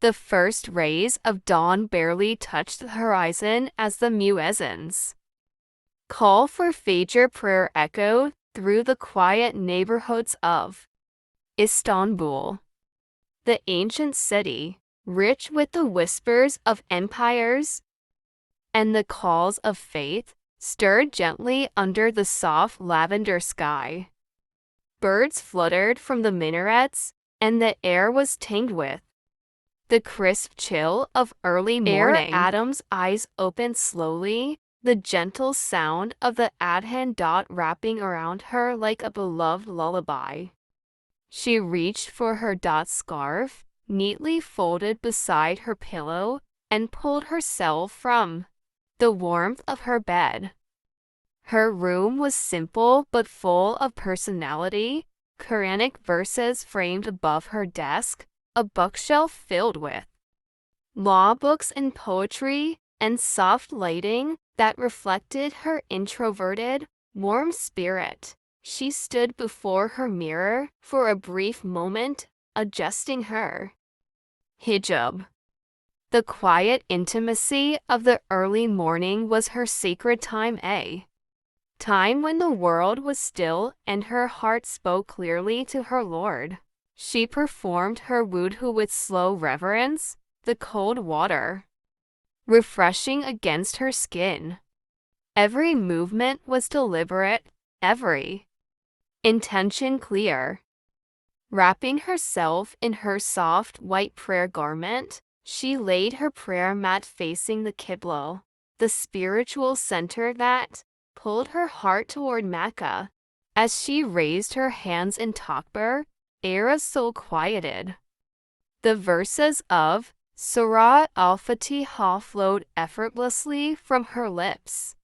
The first rays of dawn barely touched the horizon as the muezzin's call for Fajr prayer echoed through the quiet neighborhoods of Istanbul. The ancient city, rich with the whispers of empires and the calls of faith, stirred gently under the soft lavender sky. Birds fluttered from the minarets, and the air was tinged with the crisp chill of early morning. Adam's eyes opened slowly, the gentle sound of the adhan dot wrapping around her like a beloved lullaby. She reached for her dot scarf, neatly folded beside her pillow, and pulled herself from the warmth of her bed. Her room was simple but full of personality. Quranic verses framed above her desk, a bookshelf filled with law books and poetry, and soft lighting that reflected her introverted, warm spirit. She stood before her mirror for a brief moment, adjusting her hijab. The quiet intimacy of the early morning was her sacred time, a time when the world was still and her heart spoke clearly to her Lord. She performed her wudu with slow reverence, the cold water refreshing against her skin. Every movement was deliberate, every intention clear. Wrapping herself in her soft white prayer garment, she laid her prayer mat facing the Qibla, the spiritual center that pulled her heart toward Mecca. As she raised her hands in takbir, Era's soul quieted. The verses of Surah al-Fatiha flowed effortlessly from her lips.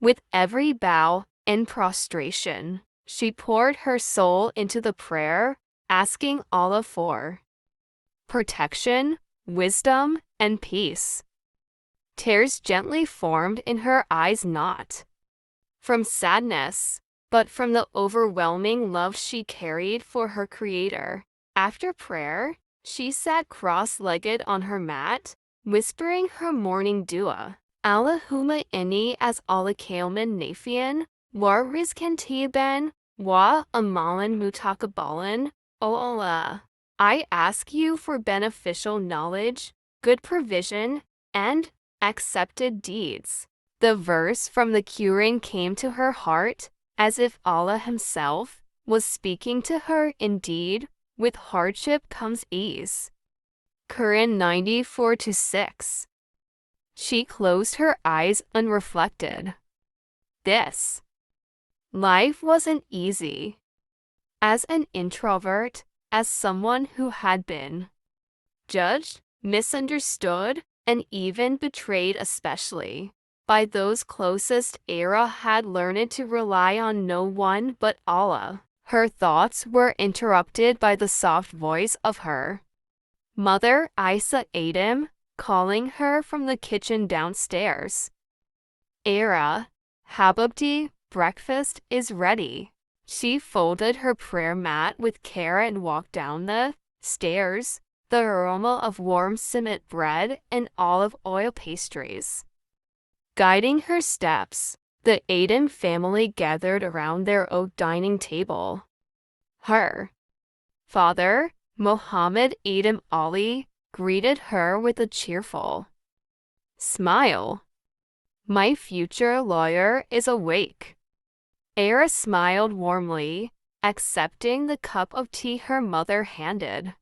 With every bow and prostration, she poured her soul into the prayer, asking Allah for protection, wisdom, and peace. Tears gently formed in her eyes, not from sadness, but from the overwhelming love she carried for her Creator. After prayer, she sat cross-legged on her mat, whispering her morning dua. Allahumma inni 𝘽𝙚𝙮𝙚 wa rizqan tayyiban wa amalan mutaqabbalan. O Allah, I ask you for beneficial knowledge, good provision, and accepted deeds. The verse from the Quran came to her heart, as if Allah Himself was speaking to her. Indeed, with hardship comes ease. Quran 94-6. She closed her eyes unreflected. This life wasn't easy. As an introvert, as someone who had been judged, misunderstood, and even betrayed, especially by those closest, Era had learned to rely on no one but Allah. Her thoughts were interrupted by the soft voice of her mother, Isa Adam, calling her from the kitchen downstairs. Era, Habibti, breakfast is ready. She folded her prayer mat with care and walked down the stairs, the aroma of warm simit bread and olive oil pastries guiding her steps. The Adam family gathered around their oak dining table. Her father, Muhammad Adam Ali, greeted her with a cheerful smile. My future lawyer is awake. Era smiled warmly, accepting the cup of tea her mother handed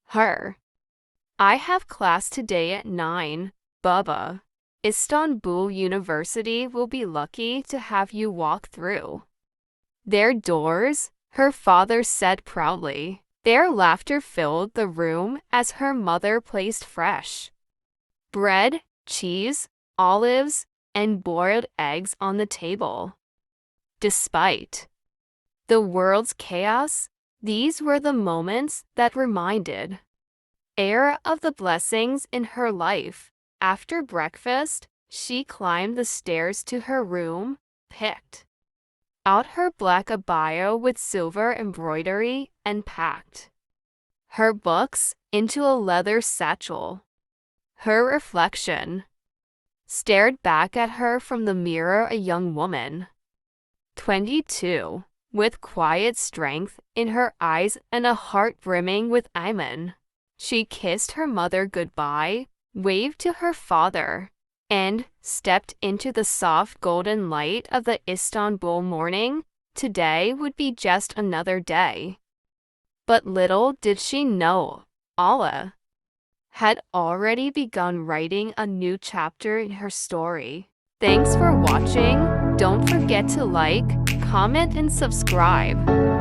her. I have class today at 9, Baba. Istanbul University will be lucky to have you walk through their doors, her father said proudly. Their laughter filled the room as her mother placed fresh bread, cheese, olives, and boiled eggs on the table. Despite the world's chaos, these were the moments that reminded Era of the blessings in her life. After breakfast, she climbed the stairs to her room, picked out her black abaya with silver embroidery, and packed her books into a leather satchel. Her reflection stared back at her from the mirror, a young woman, 22, with quiet strength in her eyes and a heart brimming with iman. She kissed her mother goodbye, waved to her father, and stepped into the soft golden light of the Istanbul morning. Today would be just another day. But little did she know, Allah had already begun writing a new chapter in her story. Thanks for watching. Don't forget to like, comment, and subscribe.